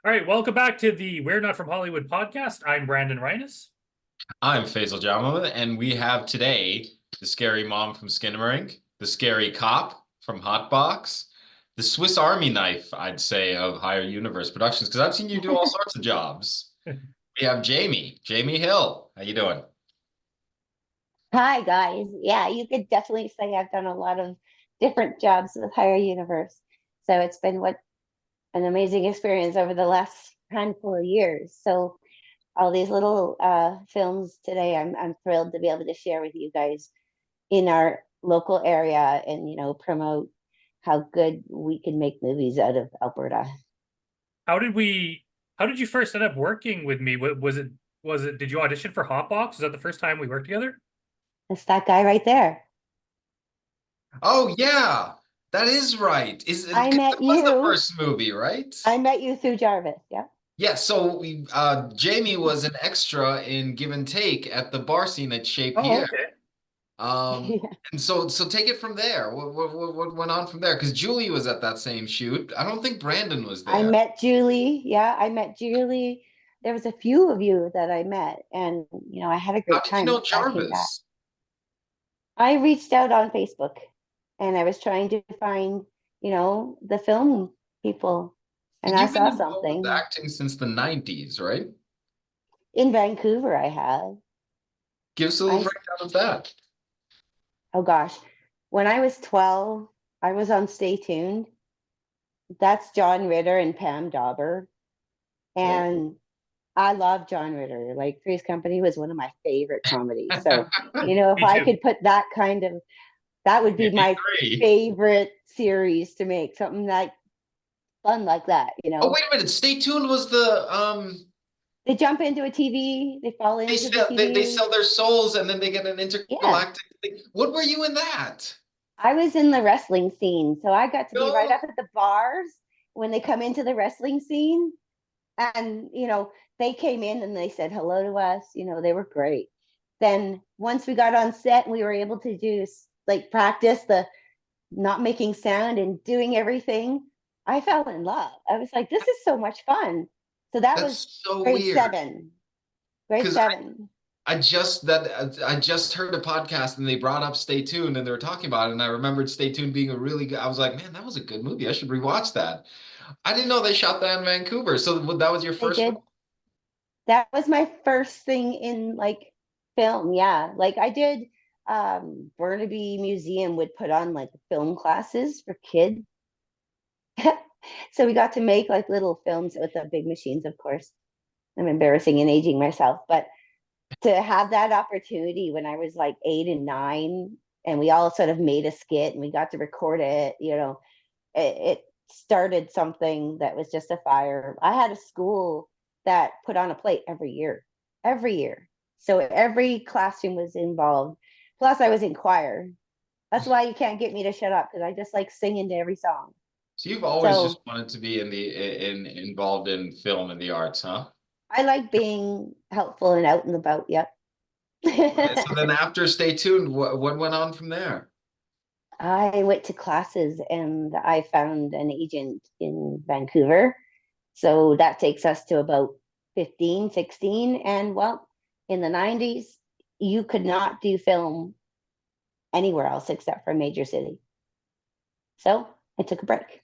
All right, welcome back to the We're Not From Hollywood podcast. I'm Brandon Reines. I'm Faizel and we have today the scary mom from Skinamarink, the scary cop from Hotbox, the Swiss Army knife, I'd say, of Higher Universe Productions, because I've seen you do all sorts of jobs. We have Jaime Hill. How you doing? Hi, guys. Yeah, you could definitely say I've done a lot of different jobs with Higher Universe. So it's been what an amazing experience over the last handful of years. So all these little films today, I'm thrilled to be able to share with you guys in our local area and promote how good we can make movies out of Alberta. How did we? How did you first end up working with me? Was it? Did you audition for Hotbox? Was that the first time we worked together? It's that guy right there. Oh yeah, that is right. Is it, I 'cause that met was the you. first movie, right? I met you through Jarvis. Yeah. Yeah, so Jamie was an extra in Give and Take at the bar scene at Chez Oh, Pierre. okay. Um, Yeah. and so take it from there. What went on from there? Because Julie was at that same shoot. I don't think Brandon was I there. met Julie. Yeah, I met Julie. There was a few of you that I met, and I had a How great did you time know I came back. Jarvis? I reached out on Facebook, and I was trying to find, the film people, and Because I you've been saw involved with something acting since the 90s, right? in Vancouver. I have. Give us a little I breakdown of that. Oh gosh, when I was 12, I was on Stay Tuned. That's John Ritter and Pam Dauber, Whoa. and I love John Ritter. Like Three's Company was one of my favorite comedies. So, if Me I too. could put that would be my 53. favorite series to make, something like fun like that. Oh, wait a minute. Stay tuned was the They jump into a TV, they fall they into the sell they TV. sell their souls and then they get an Yeah. intergalactic thing. What were you in that? I was in the wrestling scene, so I got to be right No. up at the bars when they come into the wrestling scene. And they came in and they said hello to us. They were great. Then once we got on set and we were able to do like practice the not making sound and doing everything, I fell in love. I was like, this is so much fun. So that was That's so grade weird. seven. Grade Because seven. I just heard a podcast and they brought up Stay Tuned and they were talking about it and I remembered Stay Tuned being a really good. I was like, man, that was a good movie. I should rewatch that. I didn't know they shot that in Vancouver. So that was your They first did. role? That was my first thing in like film. Yeah. Like I did Burnaby Museum would put on like film classes for kids. So we got to make like little films with the big machines, of course. I'm embarrassing and aging myself, but to have that opportunity when I was like 8 and 9, and we all sort of made a skit and we got to record it, it started something that was just a fire. I had a school that put on a play every year. So every classroom was involved. Plus, I was in choir. That's why you can't get me to shut up because I just like singing to every song. So you've always just So wanted to be involved in film and the arts, huh? I like being helpful and out and about. Yep. Okay, so then after Stay Tuned, what went on from there? I went to classes and I found an agent in Vancouver. So that takes us to about 15, 16. And well, in the 90s, you could not do film anywhere else except for a major city. So I took a break.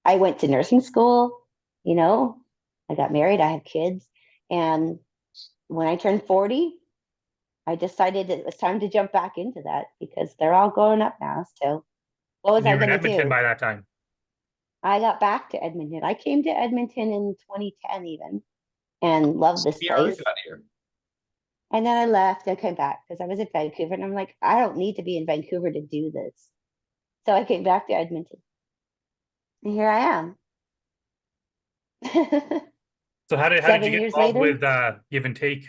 I went to nursing school, you know, I got married, I have kids. And when I turned 40, I decided it was time to jump back into that because they're all growing up now. So what was And you I were in going to Edmonton do? by that time. I got back to Edmonton. I came to Edmonton in 2010 even and loved this We already place. got here. And then I left. I came back because I was in Vancouver and I'm like, I don't need to be in Vancouver to do this. So I came back to Edmonton. And here I am. So how did you Seven get years involved later. with Give and Take?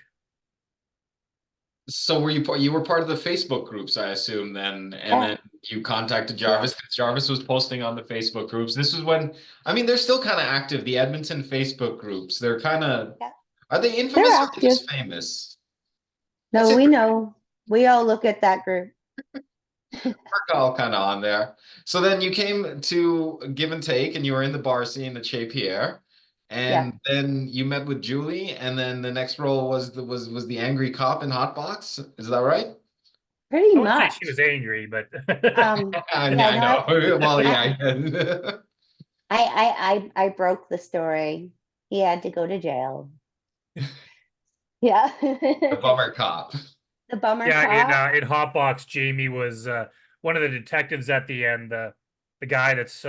So you were part of the Facebook groups, I assume, then, and Yeah. then you contacted Yeah. Jarvis because Jarvis was posting on the Facebook groups. This was when, I mean, they're still kind of active, the Edmonton Facebook groups. They're kind of, Yeah. are they They're infamous or are they active. just famous? I'd No, say we know. We all look at that group. We're all kind of on there. So then you came to Give and Take, and you were in the bar scene at Chez Pierre, Yeah, and then you met with Julie, and then the next role was the angry cop in Hot Box. Is that right? pretty I wouldn't say she much. was angry, but Yeah, I no, know. Well, I, yeah. I broke the story. He had to go to jail. Yeah. The bummer cop. The bummer yeah, cop. in Hotbox, Jamie was one of the detectives at the end. The guy that's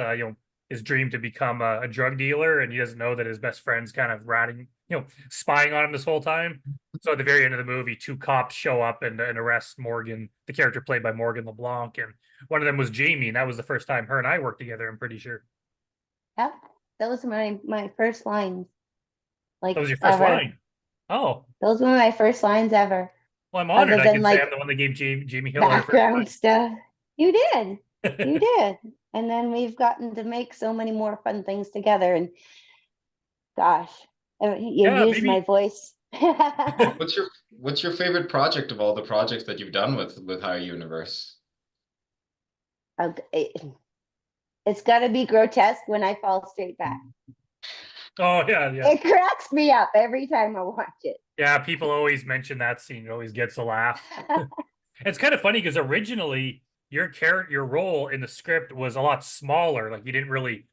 his dream to become a drug dealer, and he doesn't know that his best friend's kind of ratting, spying on him this whole time. So at the very end of the movie, two cops show up and arrest Morgan, the character played by Morgan LeBlanc, and one of them was Jamie, and that was the first time her and I worked together. I'm pretty sure Yep. That was my first lines, that was like your first ever. line. Oh, Those were my first lines ever, well, I'm other honored. I than can say I'm like the one that gave Jamie Hill her first background stuff. You did. You line. did. And then we've gotten to make so many more fun things together. And gosh, you Yeah, used my maybe. voice. What's your favorite project of all the projects that you've done with Higher Universe? It's got to be grotesque when I fall straight back. Oh yeah, yeah. It cracks me up every time I watch it. Yeah, people always mention that scene. It always gets a laugh. It's kind of funny because originally your role in the script was a lot smaller. Like you didn't really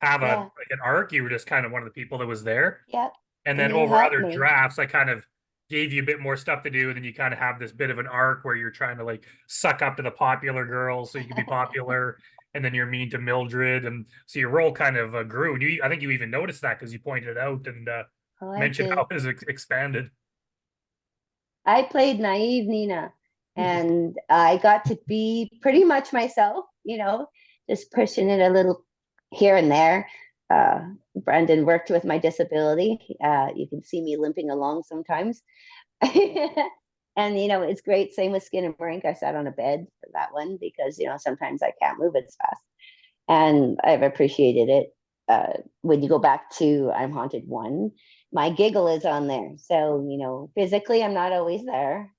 have Yeah. like an arc. You were just kind of one of the people that was there. Yep. And And then you over helped other me. drafts, I kind of gave you a bit more stuff to do. And then you kind of have this bit of an arc where you're trying to like suck up to the popular girls so you can be popular. And then you're mean to Mildred. And so your role kind of grew. And I think you even noticed that because you pointed it out and Oh, I mentioned how did. it was expanded. I played naive Nina, and I got to be pretty much myself, just pushing it a little here and there. Brendan worked with my disability. You can see me limping along sometimes. And it's great. Same with Skinamarink. I sat on a bed for that one because sometimes I can't move as fast, and I've appreciated it. When you go back to I'm Haunted One, my giggle is on there. So physically I'm not always there,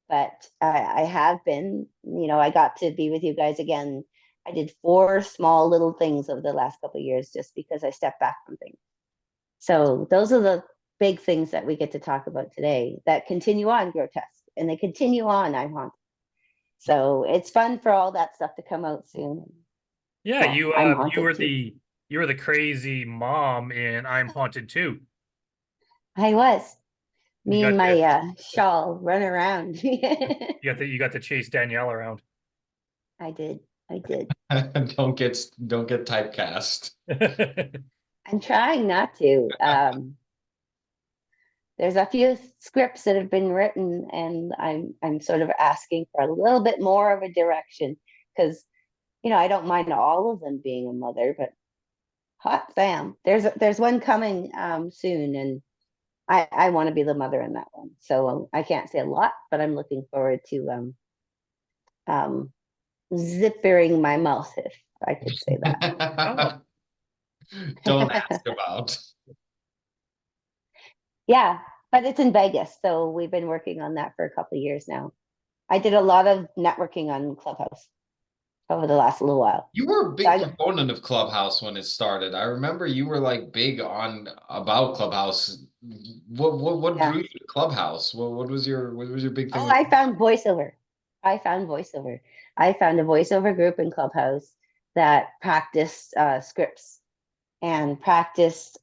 but I have been. I got to be with you guys again. I did 4 small little things over the last couple of years just because I stepped back from things. So those are the big things that we get to talk about today that continue on Grotesque, and they continue on I'm Haunted. So it's fun for all that stuff to come out soon. Yeah, Well, I'm haunted too. You were the crazy mom in I'm Haunted Too. I was. You Me and got my to shawl run around. you got to chase Danielle around. I did. I did. Don't get typecast. I'm trying not to. There's a few scripts that have been written, and I'm sort of asking for a little bit more of a direction because I don't mind all of them being a mother, but hot fam. There's one coming soon, and I want to be the mother in that one. So I can't say a lot, but I'm looking forward to um, zippering my mouth, if I could say Oh, Don't that. ask about. Yeah, but it's in Vegas, so we've been working on that for a couple of years now. I did a lot of networking on Clubhouse over the last little while. You were a So big proponent of Clubhouse when it started. I remember you were like big on about Clubhouse. What yeah. drew you to Clubhouse? What was your big Oh, thing? I found voiceover. I found voiceover. I found a voiceover group in Clubhouse that practiced scripts and practiced.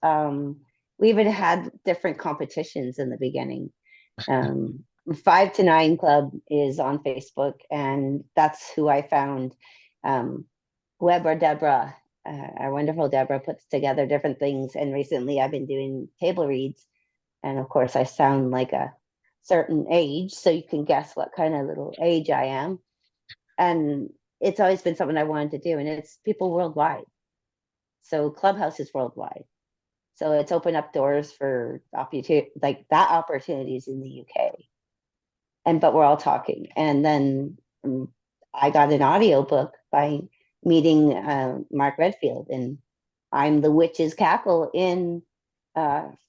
We even had different competitions in the beginning. 5 to 9 Club is on Facebook, and that's who I found. Web or Deborah, our wonderful Deborah, puts together different things. And recently I've been doing table reads. And of course, I sound like a certain age, so you can guess what kind of little age I am. And it's always been something I wanted to do, and it's people worldwide. So Clubhouse is worldwide. So it's opened up doors for like that opportunities in the UK. But we're all talking. And then I got an audio book by meeting Mark Redfield, and I'm the witch's cackle in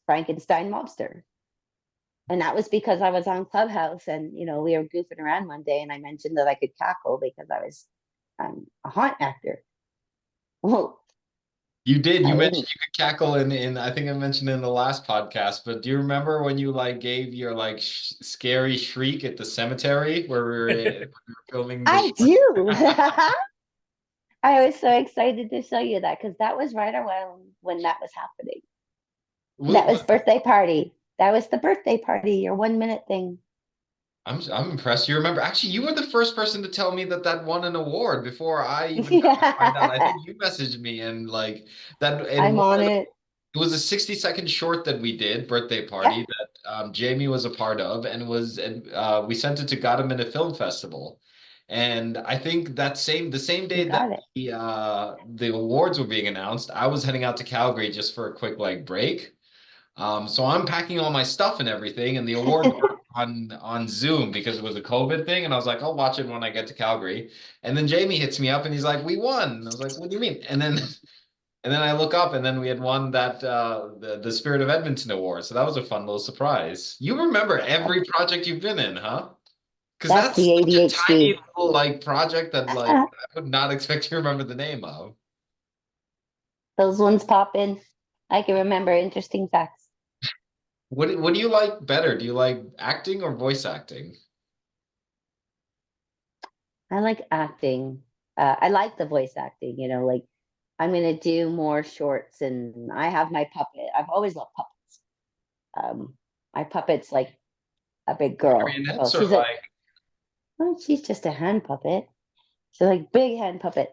Frankenstein Mobster. And that was because I was on Clubhouse and, we were goofing around one day and I mentioned that I could cackle because I was a haunt actor. Well, You did. You I mentioned didn't. you could cackle in I think I mentioned in the last podcast, but do you remember when you like gave your like sh scary shriek at the cemetery where we were filming the I short? do. I was so excited to show you that because that was right around when that was happening. Wa- That was wa- birthday party. That was the birthday party, your 1 minute thing. I'm impressed. You remember? Actually, you were the first person to tell me that that won an award before I even got to find out. I Yeah, think you messaged me and like that and I'm one on of it. it was a 60-second short that we did, birthday Yeah, party that Jamie was a part of, and we sent it to Got 'em in a film festival. And I think the same you day that got it. the awards were being announced, I was heading out to Calgary just for a quick like break. So I'm packing all my stuff and everything, and the awards were on Zoom because it was a COVID thing, and I was like, I'll watch it when I get to Calgary. And then Jamie hits me up and he's like, "We won." And I was like, "What do you mean?" And then and then I look up, and then we had won that the Spirit of Edmonton Award. So that was a fun little surprise. You remember every project you've been in, huh? Because That's that's the such a tiny ADHD. little like project that like I would not expect you to remember the name of. Those ones pop in. I can remember interesting facts. What do you like better? Do you like acting or voice acting? I like acting. I like the voice acting, like I'm gonna do more shorts and I have my puppet. I've always loved puppets. Um, my puppet's like a big girl. Well, Marionettes or like she's just a hand puppet. She's like big hand puppet.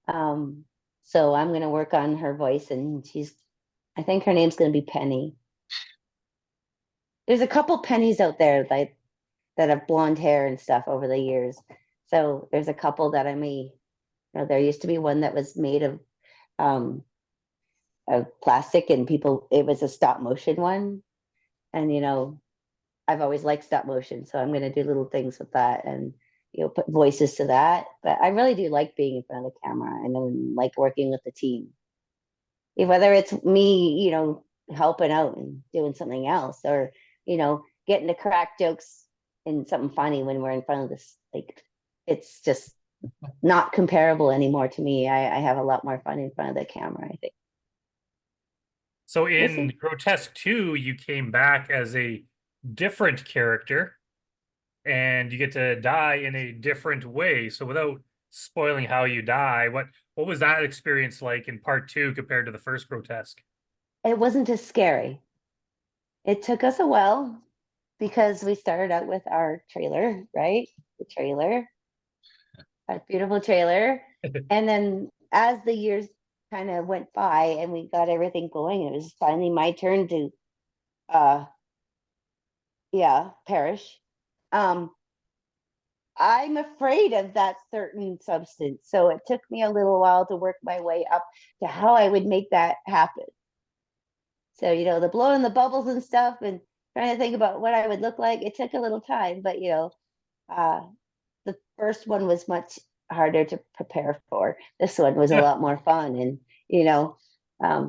Um, so I'm gonna work on her voice and I think her name's gonna be Penny. There's a couple pennies out there like that have blonde hair and stuff over the years. So there's a couple that I may, there used to be one that was made um of plastic and it was a stop motion one. And I've always liked stop motion, so I'm gonna do little things with that and put voices to that. But I really do like being in front of the camera and then like working with the team. Whether it's me, helping out and doing something else or, getting to crack jokes and something funny when we're in front of this, like it's just not comparable anymore to me. I have a lot more fun in front of the camera, I think. So We'll in see. Grotesque 2, you came back as a different character and you get to die in a different way. So without spoiling how you die, what was that experience like in part 2 compared to the first Grotesque? It wasn't as scary. It took us a while because we started out with our trailer, right? The trailer, that beautiful trailer. And then as the years kind of went by and we got everything going, it was finally my turn to uh perish. Um I'm afraid of that certain substance. So it took me a little while to work my way up to how I would make that happen. So, the blowing the bubbles and stuff and trying to think about what I would look like, it took a little time, but uh the first one was much harder to prepare for. This one was a lot more fun and you know, I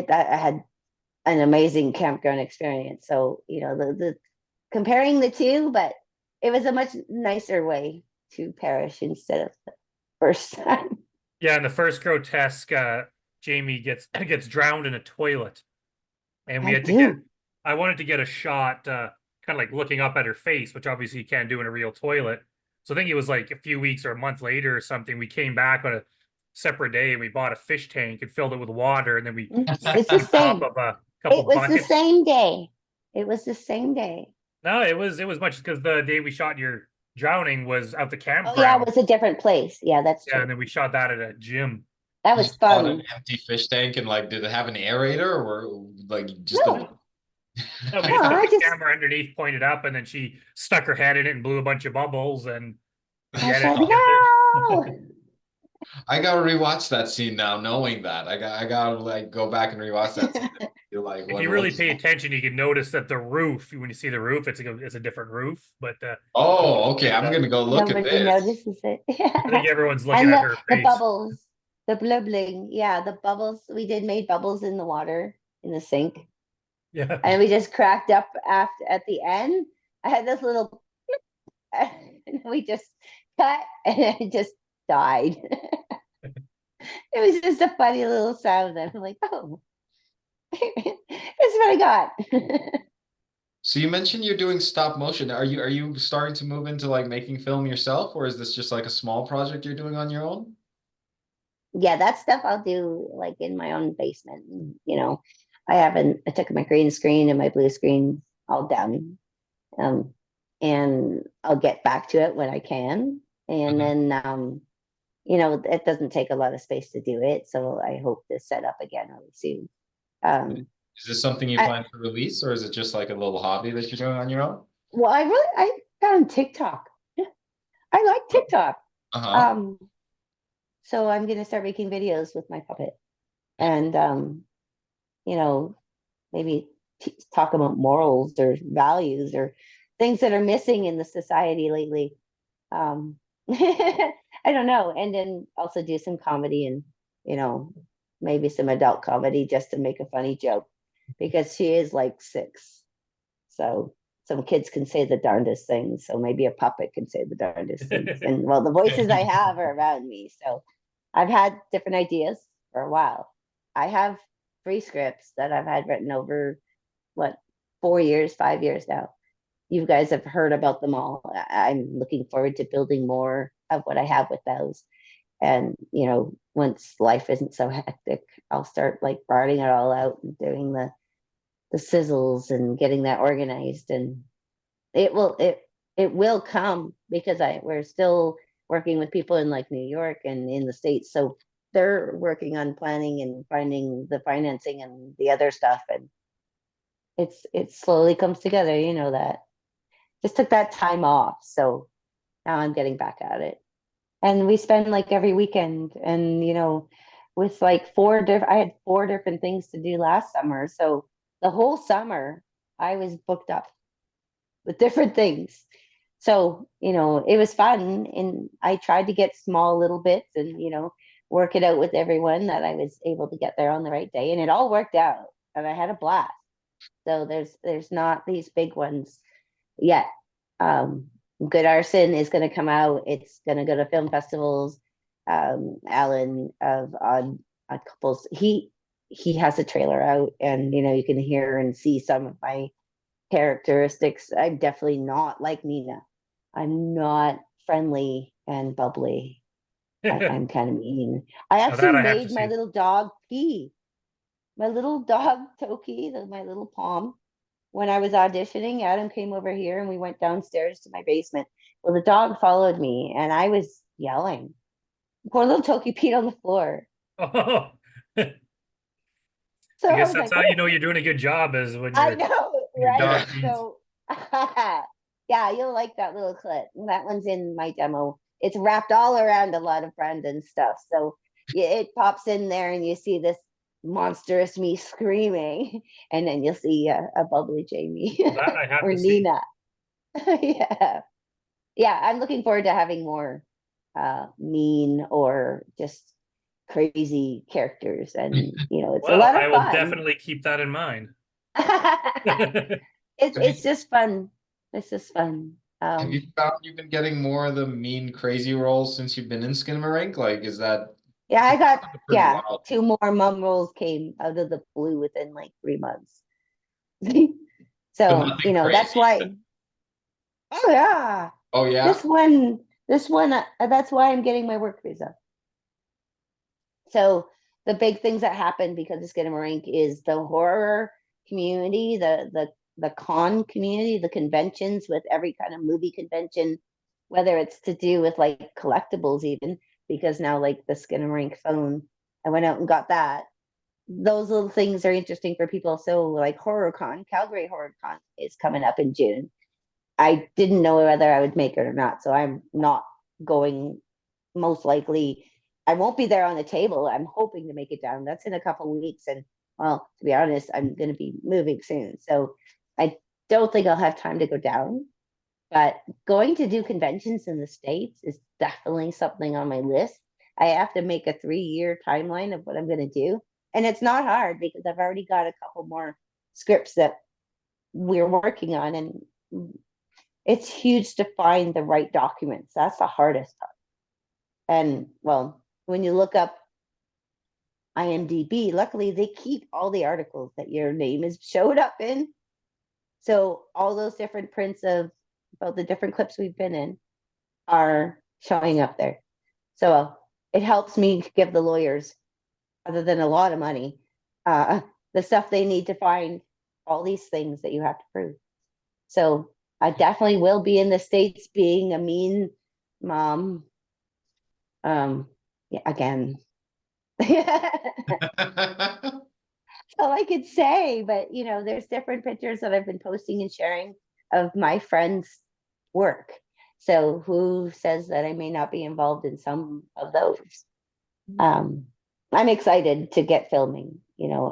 had an amazing campground experience. So, the comparing the two, but it was a much nicer way to perish instead of the first time. Yeah, in the first Grotesque, Jamie gets drowned in a toilet, and we I had to get. do. I wanted to get a shot, kind of like looking up at her face, which obviously you can't do in a real toilet. So I think it was like a few weeks or a month later or something. We came back on a separate day and we bought a fish tank and filled it with water, and then we sat It's the on top same. of a couple It was the buckets. same day. It was the same day. No, it was much because the day we shot your drowning was out the Oh yeah, it campground. was a different place. Yeah, that's Yeah, and true. then we shot that at a gym. That you was just bought an fun. empty fish tank and like did it have an aerator or like just a No, No, no, we no, just had I the just camera underneath pointed up, and then she stuck her head in it and blew a bunch of bubbles, and we I edited said together. no. I gotta rewatch that scene now, knowing that. I gotta like go back and rewatch that scene and feel like If what you it really looks pay like. attention, you can notice that the roof, when you see the roof, it's a different roof. But Oh, okay. I'm gonna go look at Nobody this. notices it. I think everyone's looking And at the her the face. bubbles, the blubbling. Yeah, the bubbles. We did made bubbles in the water in the sink. Yeah. And we just cracked up after at the end. I had this little, and we just cut, and it just died. It was just a funny little sound. And I'm like, oh, this is what I got. So you mentioned you're doing stop motion. Are you starting to move into like making film yourself, or is this just like a small project you're doing on your own? Yeah, that stuff I'll do like in my own basement. I took my green screen and my blue screen all down. Um, and I'll get back to it when I can. And Mhm. then, it doesn't take a lot of space to do it. So I hope to set up again really soon. Um, Is this something you I, plan to release, or is it just like a little hobby that you're doing on your own? well, I found TikTok. I like TikTok. Uh-huh. Um, so I'm going to start making videos with my puppet and, you know, maybe talk about morals or values or things that are missing in the society lately. um I don't know, and then also do some comedy and you know maybe some adult comedy just to make a funny joke because she is like 6, so some kids can say the darndest things, so maybe a puppet can say the darndest things, and well, the voices I have are around me, so I've had different ideas for a while. I have 3 scripts that I've had written over what 4 years, 5 years now. You guys have heard about them all. I'm looking forward to building more of what I have with those. And, once life isn't so hectic, I'll start like writing it all out and doing the sizzles and getting that organized. And it will come because we're still working with people in like New York and in the States. So they're working on planning and finding the financing and the other stuff. And it slowly comes together, that just took that time off. So now I'm getting back at it. And we spend like every weekend and with like I had 4 different things to do last summer. So the whole summer I was booked up with different things. So, it was fun and I tried to get small little bits and, work it out with everyone that I was able to get there on the right day and it all worked out and I had a blast. So there's not these big ones yet. Um, Good Arson is going to come out. It's going to go to film festivals. Alan of Odd Couples, he has a trailer out, and you can hear and see some of my characteristics. I'm definitely not like Nina. I'm not friendly and bubbly. I'm kind of mean. I Now actually that I have to made my see. little dog pee. My little dog Toki, my little Pom, when I was auditioning, Adam came over here and we went downstairs to my basement. Well, the dog followed me and I was yelling. Poor little Toki peed on the floor. Oh, So I I guess was that's like, how oh, you know you're doing a good job is when I your know, when your right? dog Yeah. pees. So, yeah, you'll like that little clip. That one's in my demo. It's wrapped all around a lot of Brandon stuff. So yeah, it pops in there and you see this monstrous me screaming. And then you'll see a bubbly Jamie That I have or to see. Nina. Yeah. Yeah, I'm looking forward to having more mean or just crazy characters, and it's a Well, lot of I will fun. definitely keep that in mind. it's Have you it's just fun. It's just fun. have you found you've been getting more of the mean, crazy roles since you've been in Skinamarink? Like, is that Yeah, I because got that's a pretty yeah, wild? 2 more mum rolls came out of the blue within like 3 months. But So nothing that's crazy. why. Oh yeah, Oh this yeah. one, this one. That's why I'm getting my work visa. So the big things that happen because of Skinamarink is the horror community, the con community, the conventions with every kind of movie convention, whether it's to do with like collectibles even, because now like the Skinamarink phone, I went out and got that. Those little things are interesting for people. So like HorrorCon, Calgary HorrorCon is coming up in June. I didn't know whether I would make it or not, so I'm not going. Most likely I won't be there on the table. I'm hoping to make it down. That's in a couple of weeks. And well, to be honest, I'm going to be moving soon. So I don't think I'll have time to go down. But going to do conventions in the States is definitely something on my list. I have to make a 3-year timeline of what I'm going to do. And it's not hard because I've already got a couple more scripts that we're working on, and it's huge to find the right documents. That's the hardest part. And well, when you look up IMDb, luckily they keep all the articles that your name is showed up in. So all those different prints of about the different clips we've been in are showing up there. So it helps me give the lawyers, other than a lot of money, the stuff they need to find all these things that you have to prove. So I definitely will be in the States being a mean mom. Yeah, again. All I could say, but there's different pictures that I've been posting and sharing of my friends' work. So who says that I may not be involved in some of those? Um, I'm excited to get filming.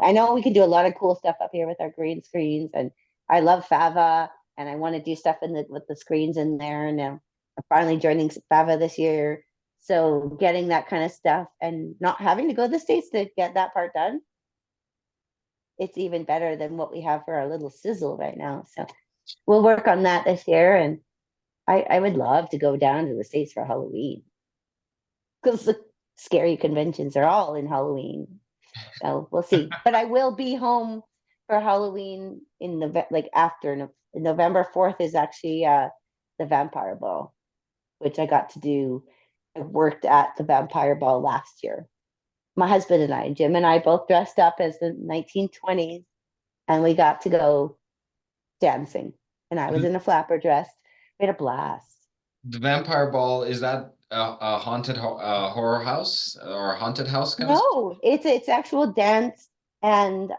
I know we can do a lot of cool stuff up here with our green screens, and I love Fava, and I want to do stuff with the screens in there. And I'm finally joining Fava this year, so getting that kind of stuff and not having to go to the States to get that part done, it's even better than what we have for our little sizzle right now. So we'll work on that this year, and I would love to go down to the States for Halloween, because the scary conventions are all in Halloween. So we'll see. But I will be home for Halloween in the after November 4th is actually the Vampire Ball, which I got to do. I worked at the Vampire Ball last year. My husband and I, Jim and I, both dressed up as the 1920s, and we got to go dancing. And I was in a flapper dress. We had a blast. The Vampire Ball, is that a haunted horror house or a haunted house kind of stuff? No, it's actual dance and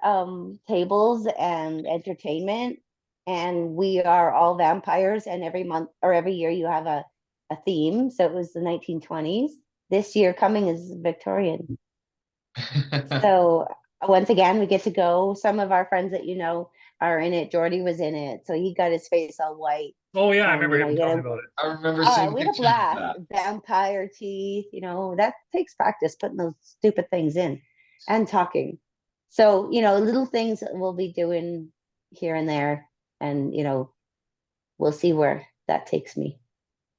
tables and entertainment, and we are all vampires. And every month or every year you have a theme. So it was the 1920s. This year coming is Victorian. So once again, we get to go. Some of our friends that are in it. Jordy was in it, so he got his face all white. Oh yeah, I And remember him you talking gotta about it. I remember seeing we had a pictures of blast. that. Vampire teeth, that takes practice putting those stupid things in and talking. So, little things that we'll be doing here and there. And, we'll see where that takes me.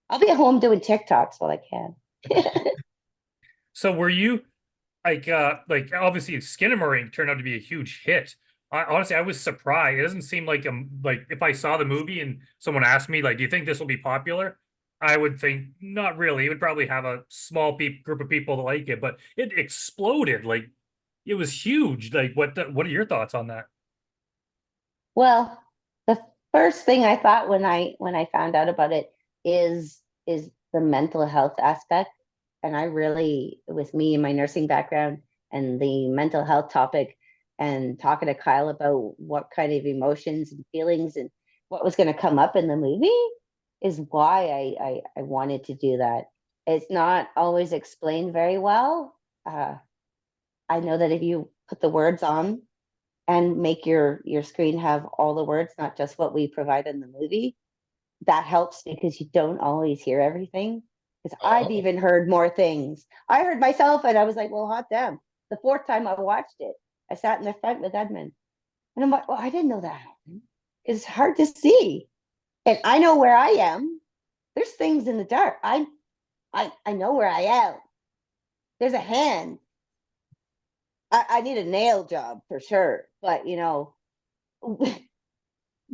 I'll be at home doing TikToks while I can. So were you like obviously Skinamarink turned out to be a huge hit. Honestly, I was surprised. It doesn't seem like if I saw the movie and someone asked me like, "Do you think this will be popular?" I would think not really. It would probably have a small group of people that like it, but it exploded. Like it was huge. Like what are your thoughts on that? Well, the first thing I thought when I found out about it is the mental health aspect. And I really, with me and my nursing background and the mental health topic, and talking to Kyle about what kind of emotions and feelings and what was going to come up in the movie, is why I wanted to do that. It's not always explained very well. I know that if you put the words on and make your screen have all the words, not just what we provide in the movie, that helps because you don't always hear everything. Because I've Oh. even heard more things. I heard myself and I was like, well, hot damn. The fourth time I watched it, I sat in the front with Edmund. And I'm like, well, I didn't know that happened. It's hard to see. And I know where I am. There's things in the dark. I know where I am. There's a hand. I need a nail job for sure. But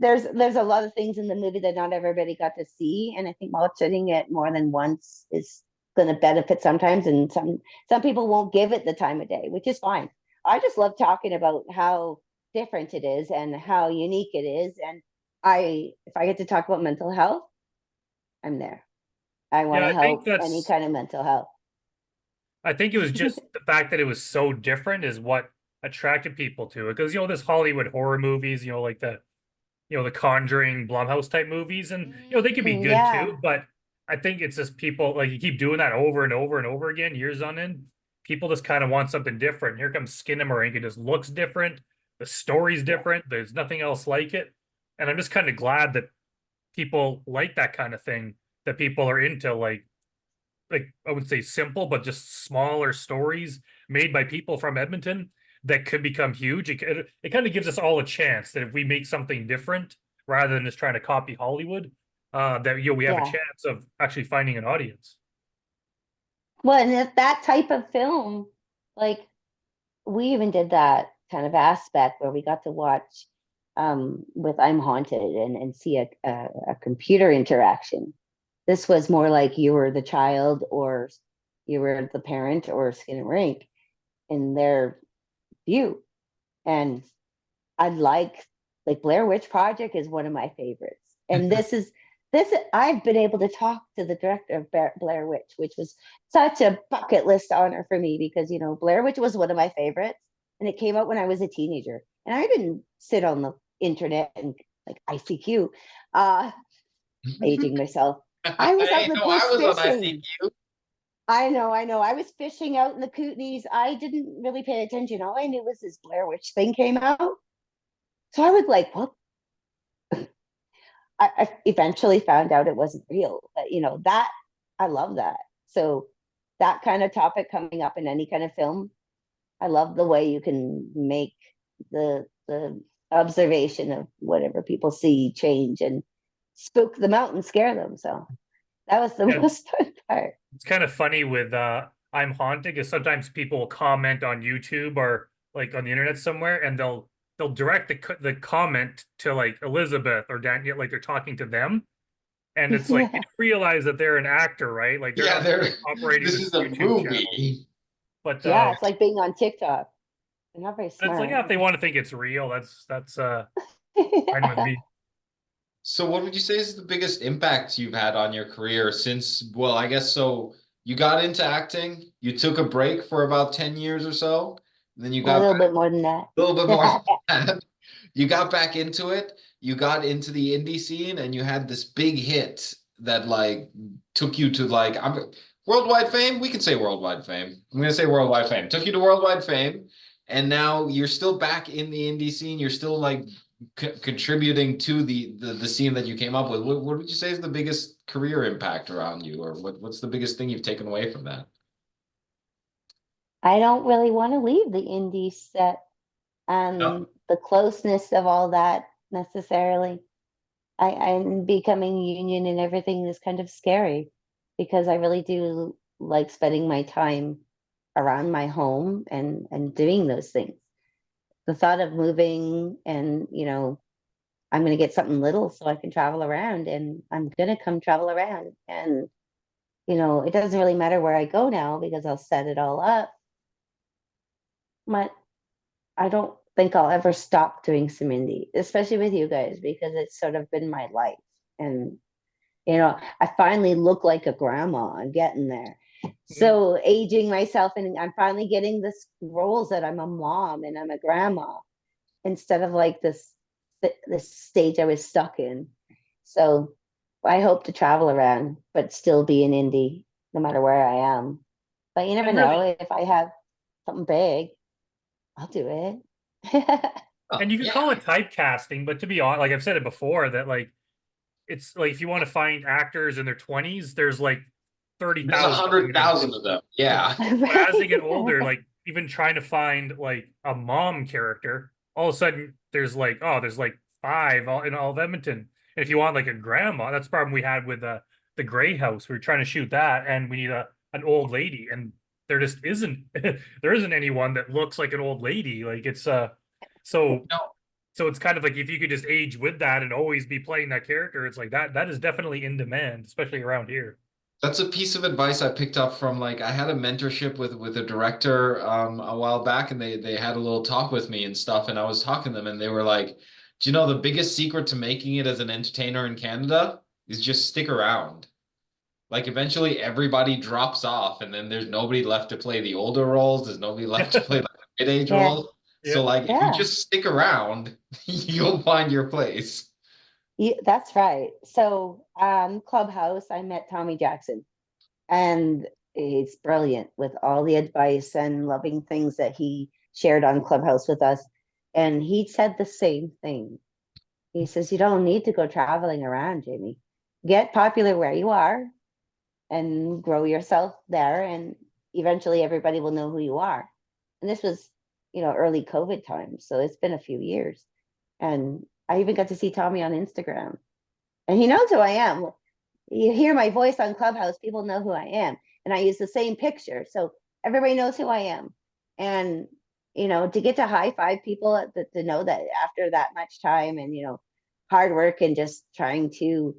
there's a lot of things in the movie that not everybody got to see, and I think watching it more than once is going to benefit sometimes, and some people won't give it the time of day, which is fine. I just love talking about how different it is and how unique it is, and if I get to talk about mental health, I'm there. I want Yeah, to I think help any that's kind of mental health. I think it was just the fact that it was so different is what attracted people to it. Because this Hollywood horror movies, like the Conjuring, Blumhouse type movies, and they could be good Yeah. too. But I think it's just people like you keep doing that over and over and over again, years on end. People just kind of want something different. Here comes Skinamarink. It just looks different. The story's Yeah. different. There's nothing else like it. And I'm just kind of glad that people like that kind of thing, that people are into like I would say simple, but just smaller stories made by people from Edmonton. that could become huge. It kind of gives us all a chance that if we make something different rather than just trying to copy Hollywood, that we have a Yeah. chance of actually finding an audience. Well, and if that type of film, like we even did that kind of aspect where we got to watch with I'm Haunted and see a computer interaction. This was more like you were the child or you were the parent or Skinamarink in their view. And I like Blair Witch Project is one of my favorites. And this I've been able to talk to the director of Blair Witch, which was such a bucket list honor for me because Blair Witch was one of my favorites, and it came out when I was a teenager, and I didn't sit on the internet and like ICQ, uh, aging myself. I was out Hey, in the no, I bush was on fishing. ICQ. I know. I was fishing out in the Kootenays. I didn't really pay attention. All I knew was this Blair Witch thing came out. So I was like, what? I eventually found out it wasn't real. But that I love that. So that kind of topic coming up in any kind of film, I love the way you can make the observation of whatever people see change and spook them out and scare them. So that was the Yeah, most fun part. it's kind of funny with I'm Haunted because sometimes people will comment on YouTube or like on the internet somewhere, and they'll direct the comment to like Elizabeth or Daniel, like they're talking to them, and it's like you Yeah, don't realize that they're an actor, right? Like they're Yeah, not they're operating this this is a YouTube channel. movie. But yeah. It's like being on TikTok. They're not very it's like, smart. yeah, if they want to think it's real, that's fine with Yeah. me. So what would you say is the biggest impact you've had on your career since, well, I guess so you got into acting, you took a break for about 10 years or so, and then you A got little back bit more than that. a little bit more than that. You got back into it, you got into the indie scene, and you had this big hit that like took you to like worldwide fame. We can say worldwide fame. I'm gonna say worldwide fame. Took you to worldwide fame, and now you're still back in the indie scene. You're still like contributing to the scene that you came up with. What would you say is the biggest career impact around you, or what's the biggest thing you've taken away from that? I don't really want to leave the indie set and No. the closeness of all that necessarily. I'm becoming union and everything is kind of scary because I really do like spending my time around my home and doing those things. The thought of moving and I'm going to get something little so I can travel around, and I'm going to come travel around, and it doesn't really matter where I go now because I'll set it all up. But I don't think I'll ever stop doing some indie, especially with you guys, because it's sort of been my life. And, I finally look like a grandma. I'm getting there. Mhm. So aging myself, and I'm finally getting this roles that I'm a mom and I'm a grandma instead of like this stage I was stuck in. So I hope to travel around, but still be an indie no matter where I am. But you never And know, really, if I have something big, I'll do it. and Oh, you could yeah. call it typecasting, but to be honest, like I've said it before, that like it's like if you want to find actors in their 20s, there's like There's a 30,000 of them hundred in the thousand industry. of them. But Yeah. but as they get Right. older, like even trying to find like a mom character, all of a sudden there's like five in all of Edmonton. And if you want like a grandma, that's the problem we had with the Gray House. We were trying to shoot that, and we need a an old lady, and there just isn't there isn't anyone that looks like an old lady. Like it's so No, so it's kind of like if you could just age with that and always be playing that character, it's like that is definitely in demand, especially around here. that's a piece of advice I picked up from like I had a mentorship with a director a while back, and they had a little talk with me and stuff, and I was talking to them, and they were like, "Do you know the biggest secret to making it as an entertainer in Canada is just stick around. Like eventually everybody drops off, and then there's nobody left to play the older roles. There's nobody left to play like the mid-age Yeah. roles. Yeah. So like if you Yeah. just stick around, you'll find your place." That's right. So, Clubhouse, I met Tommy Jackson, and he's brilliant with all the advice and loving things that he shared on Clubhouse with us. And he said the same thing. He says, "You don't need to go traveling around, Jamie. Get popular where you are and grow yourself there, and eventually everybody will know who you are." And this was, early COVID times. So it's been a few years. And I even got to see Tommy on Instagram. And he knows who I am. You hear my voice on Clubhouse, people know who I am. And I use the same picture. So everybody knows who I am. And, to get to high five people, to know that after that much time and, hard work and just trying to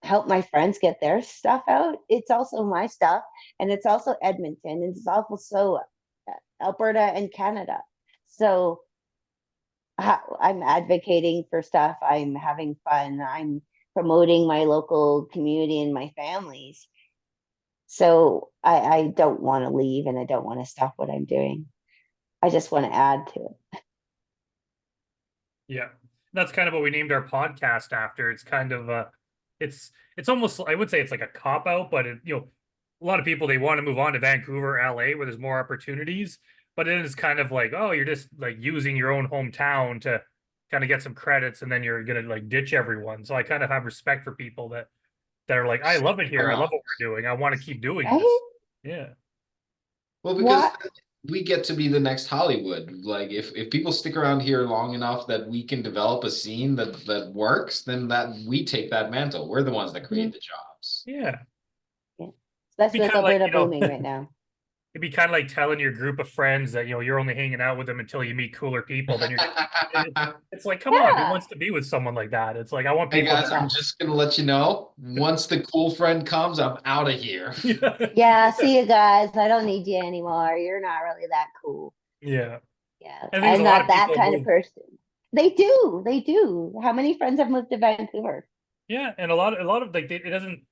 help my friends get their stuff out, it's also my stuff. And it's also Edmonton. And it's also Alberta and Canada. So I'm advocating for stuff. I'm having fun. I'm promoting my local community and my families. So I don't want to leave and I don't want to stop what I'm doing. I just want to add to it. Yeah. That's kind of what we named our podcast after. It's kind of it's almost, I would say it's like a cop out, but a lot of people, they want to move on to Vancouver, LA, where there's more opportunities. But it is kind of like, oh, you're just like using your own hometown to kind of get some credits, and then you're gonna like ditch everyone. So I kind of have respect for people that are like, I love it here. I love what we're doing. I want to keep doing this. Right? Yeah. Well, because What? we get to be the next Hollywood. Like if people stick around here long enough that we can develop a scene that works, then that we take that mantle. We're the ones that create the jobs. Yeah. Yeah. That's Be with kind of like, Alberta booming right now. it'd be kind of like telling your group of friends that you're only hanging out with them until you meet cooler people. Then it's like, come on, who Yeah. wants to be with someone like that? It's like, I want Hey people guys, I'm that just gonna let you know, once the cool friend comes, I'm out of here. Yeah, see you guys. I don't need you anymore. You're not really that cool. Yeah. Yeah, And there's I'm a lot not of that people kind of move. person. They do. They do. How many friends have moved to Vancouver? Yeah, and a lot of like it doesn't.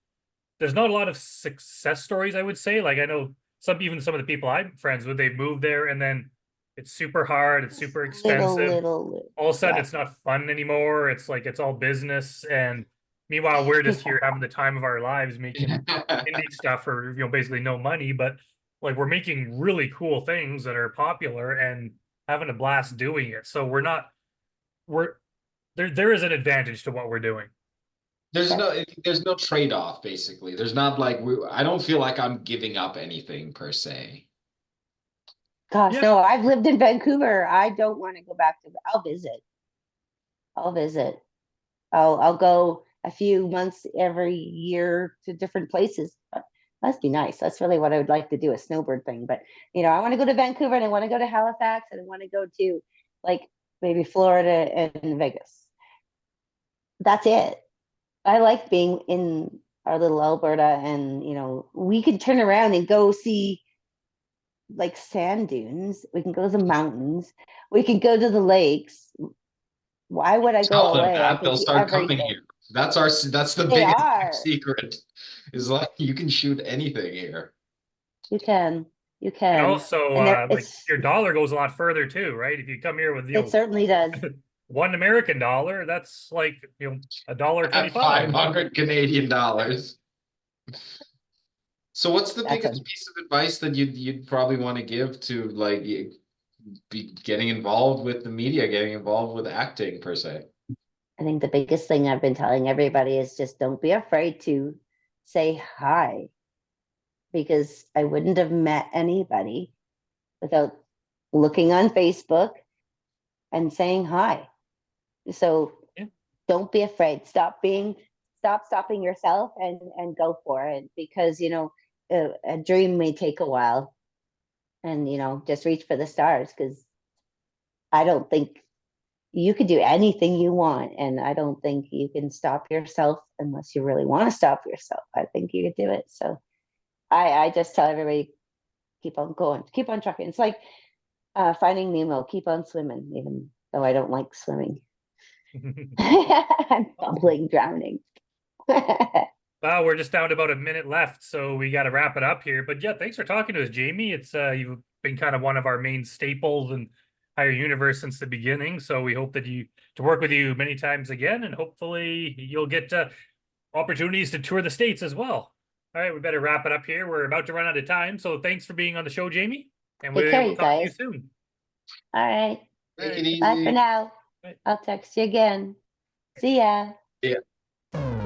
There's not a lot of success stories, I would say. Like I know some of the people I'm friends with, they've moved there, and then it's super hard. It's Just super little, expensive. little. All of a sudden, Yeah. it's not fun anymore. It's like it's all business, and meanwhile, we're just Yeah. here having the time of our lives making indie stuff for basically no money, but like we're making really cool things that are popular and having a blast doing it. So we're there is an advantage to what we're doing. Yes. There's no trade-off basically. There's not like I don't feel like I'm giving up anything per se. Gosh, Yeah. no, I've lived in Vancouver. I don't want to go back to, I'll visit. I'll visit. I'll go a few months every year to different places. Must be nice. That's really what I would like to do, a snowbird thing. But I want to go to Vancouver and I want to go to Halifax and I want to go to like maybe Florida and Vegas. That's it. I like being in our little Alberta and we can turn around and go see like sand dunes. We can go to the mountains. We can go to the lakes. Why would I go Tell them away? I that can they'll see start coming everything. here. That's the They biggest are. secret. Is like you can shoot anything here. You can. You And can. also, And there like your dollar goes a lot further too, right? If you come here with it certainly does. one American dollar, that's like a dollar At 25. 500 Canadian dollars. So what's the That's a biggest piece of advice that you'd probably want to give to like be getting involved with the media, getting involved with acting per se? I think the biggest thing I've been telling everybody is just don't be afraid to say hi, because I wouldn't have met anybody without looking on Facebook and saying hi. So Yeah. don't be afraid. Stop stopping yourself and go for it, because a dream may take a while, and just reach for the stars, because I don't think you could do anything you want, and I don't think you can stop yourself unless you really want to stop yourself. I think you could do it. So I just tell everybody, keep on going, keep on trucking. It's like finding Nemo, keep on swimming, even though I don't like swimming. I'm bubbling, drowning. Wow, we're just down to about a minute left, so we got to wrap it up here. But yeah, thanks for talking to us, Jamie. It's you've been kind of one of our main staples in Higher Universe since the beginning. So we hope to work with you many times again, and hopefully you'll get opportunities to tour the States as well. All right, we better wrap it up here. We're about to run out of time. So thanks for being on the show, Jamie, and Take care, we'll you talk to you guys. soon. All right. All Take it right. Bye for easy. now. Bye. I'll text you again. See ya. Yeah.